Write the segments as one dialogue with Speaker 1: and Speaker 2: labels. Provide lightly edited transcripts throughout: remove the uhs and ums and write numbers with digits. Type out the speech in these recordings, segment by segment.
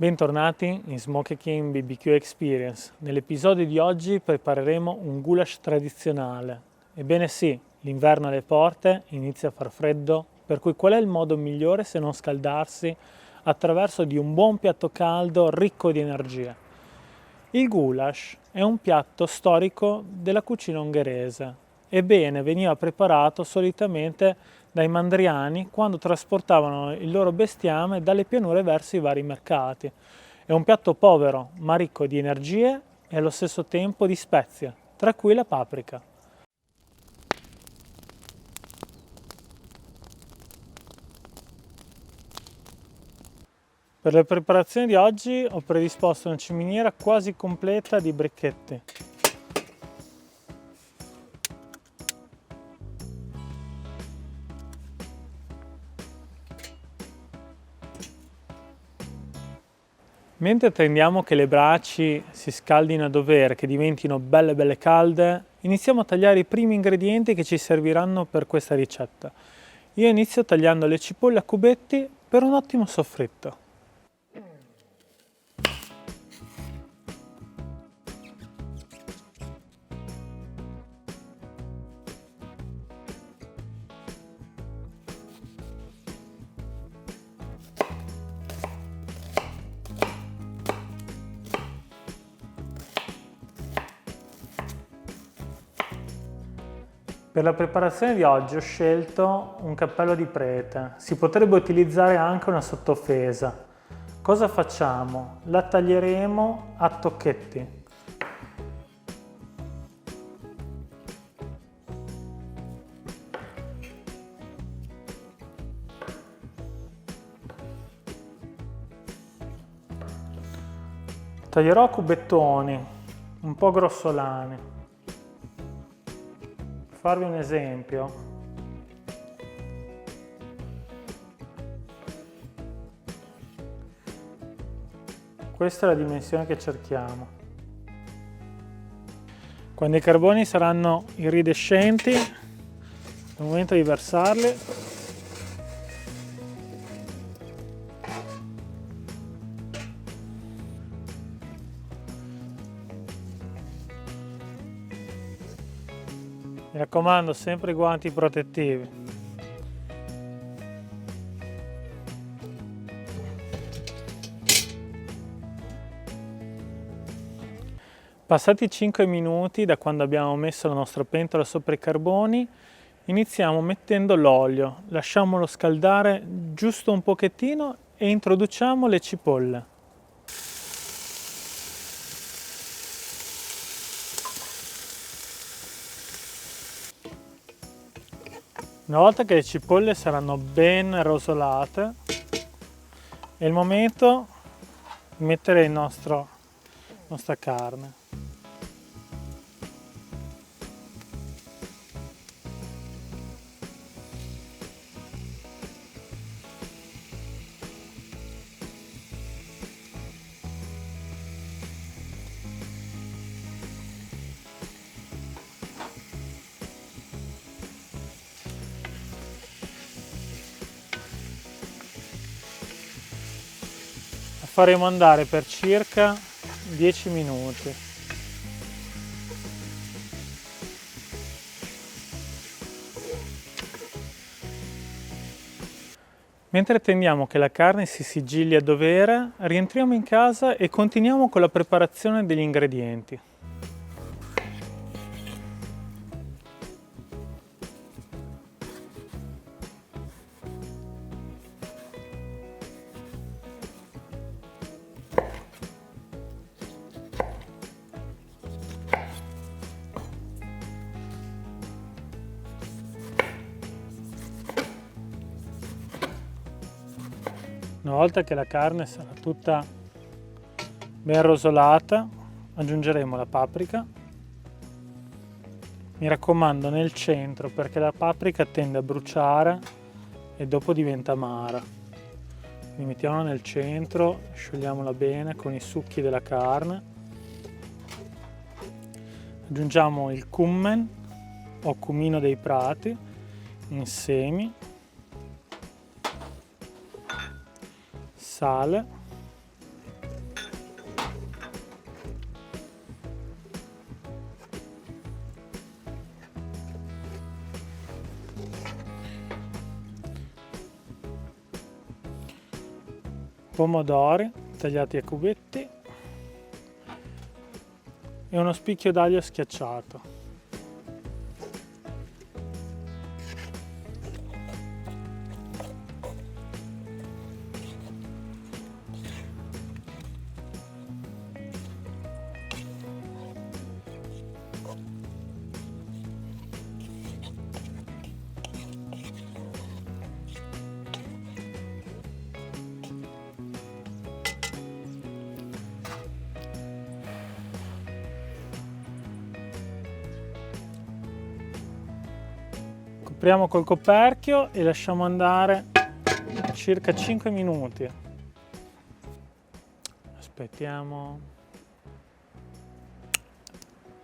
Speaker 1: Bentornati in Smoky King BBQ Experience. Nell'episodio di oggi prepareremo un goulash tradizionale. Ebbene sì, l'inverno è alle porte, inizia a far freddo, per cui qual è il modo migliore se non scaldarsi attraverso di un buon piatto caldo ricco di energie? Il goulash è un piatto storico della cucina ungherese. Ebbene, veniva preparato solitamente dai mandriani quando trasportavano il loro bestiame dalle pianure verso i vari mercati. È un piatto povero ma ricco di energie e allo stesso tempo di spezie, tra cui la paprika. Per le preparazioni di oggi ho predisposto una ciminiera quasi completa di bricchetti. Mentre attendiamo che le braci si scaldino a dovere, che diventino belle calde, iniziamo a tagliare i primi ingredienti che ci serviranno per questa ricetta. Io inizio tagliando le cipolle a cubetti per un ottimo soffritto. Per la preparazione di oggi ho scelto un cappello di prete, si potrebbe utilizzare anche una sottofesa. Cosa facciamo? La taglieremo a tocchetti. Taglierò a cubettoni, un po' grossolani. Per farvi un esempio, questa è la dimensione che cerchiamo. Quando i carboni saranno iridescenti, è il momento di versarli. Mi raccomando, sempre i guanti protettivi. Passati 5 minuti da quando abbiamo messo la nostra pentola sopra i carboni, iniziamo mettendo l'olio, lasciamolo scaldare giusto un pochettino e introduciamo le cipolle. Una volta che le cipolle saranno ben rosolate, è il momento di mettere la nostra carne. Faremo andare per circa 10 minuti. Mentre attendiamo che la carne si sigilli a dovere, rientriamo in casa e continuiamo con la preparazione degli ingredienti. Una volta che la carne sarà tutta ben rosolata, aggiungeremo la paprika. Mi raccomando nel centro, perché la paprika tende a bruciare e dopo diventa amara. Quindi mettiamola nel centro, sciogliamola bene con i succhi della carne. Aggiungiamo il cummin o cumino dei prati in semi, sale, pomodori tagliati a cubetti e uno spicchio d'aglio schiacciato. Copriamo col coperchio e lasciamo andare circa 5 minuti. Aspettiamo.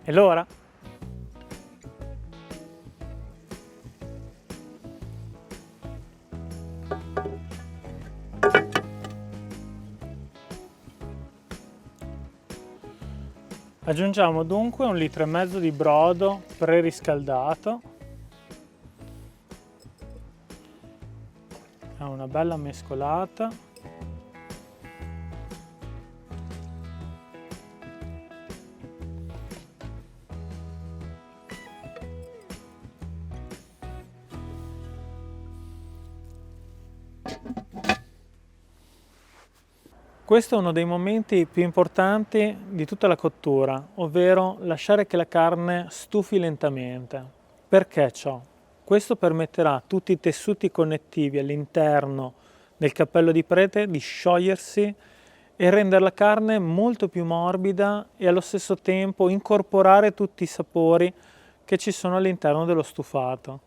Speaker 1: E l'ora? Aggiungiamo dunque 1,5 litri di brodo preriscaldato. Una bella mescolata. Questo è uno dei momenti più importanti di tutta la cottura, ovvero lasciare che la carne stufi lentamente. Perché ciò? Questo permetterà a tutti i tessuti connettivi all'interno del cappello di prete di sciogliersi e rendere la carne molto più morbida e allo stesso tempo incorporare tutti i sapori che ci sono all'interno dello stufato.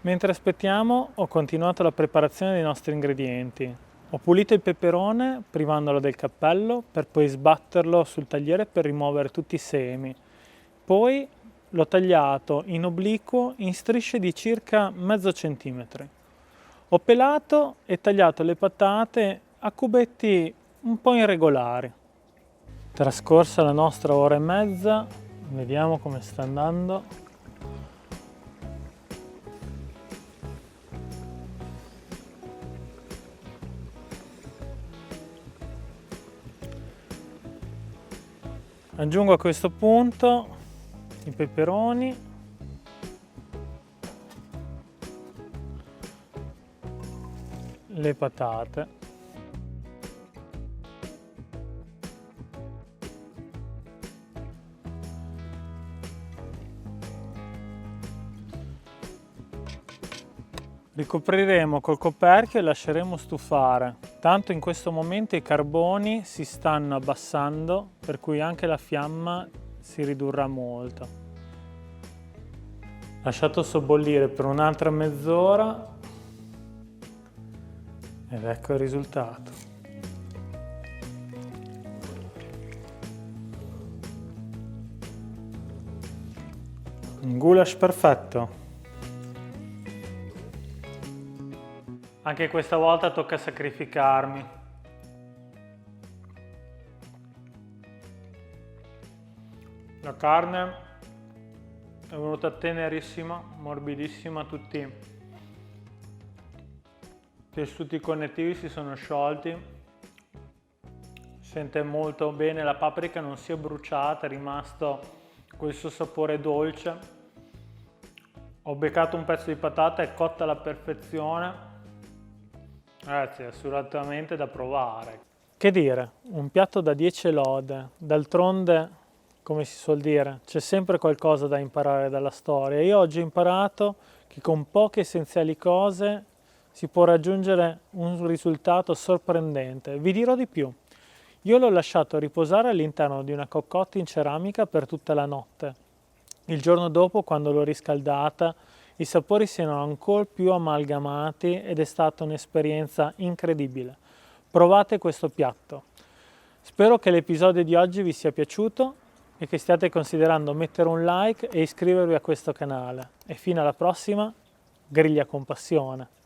Speaker 1: Mentre aspettiamo, ho continuato la preparazione dei nostri ingredienti. Ho pulito il peperone privandolo del cappello per poi sbatterlo sul tagliere per rimuovere tutti i semi. Poi l'ho tagliato in obliquo in strisce di circa mezzo centimetro. Ho pelato e tagliato le patate a cubetti un po' irregolari. Trascorsa la nostra ora e mezza, vediamo come sta andando. Aggiungo a questo punto i peperoni, le patate, ricopriremo col coperchio e lasceremo stufare. Tanto in questo momento i carboni si stanno abbassando, per cui anche la fiamma si ridurrà molto. Lasciato sobbollire per un'altra mezz'ora ed ecco il risultato. Un goulash perfetto. Anche questa volta tocca sacrificarmi. La carne è venuta tenerissima, morbidissima, tutti i tessuti connettivi si sono sciolti, Sente molto bene, la paprika non si è bruciata, è rimasto quel suo sapore dolce. Ho beccato un pezzo di patata, è cotta alla perfezione. Ragazzi, è assolutamente da provare. Che dire, un piatto da 10 lode. D'altronde, come si suol dire, c'è sempre qualcosa da imparare dalla storia. Io oggi ho imparato che con poche essenziali cose si può raggiungere un risultato sorprendente. Vi dirò di più. Io l'ho lasciato riposare all'interno di una cocotte in ceramica per tutta la notte. Il giorno dopo, quando l'ho riscaldata, i sapori si erano ancora più amalgamati ed è stata un'esperienza incredibile. Provate questo piatto. Spero che l'episodio di oggi vi sia piaciuto e che stiate considerando mettere un like e iscrivervi a questo canale. E fino alla prossima, griglia con passione!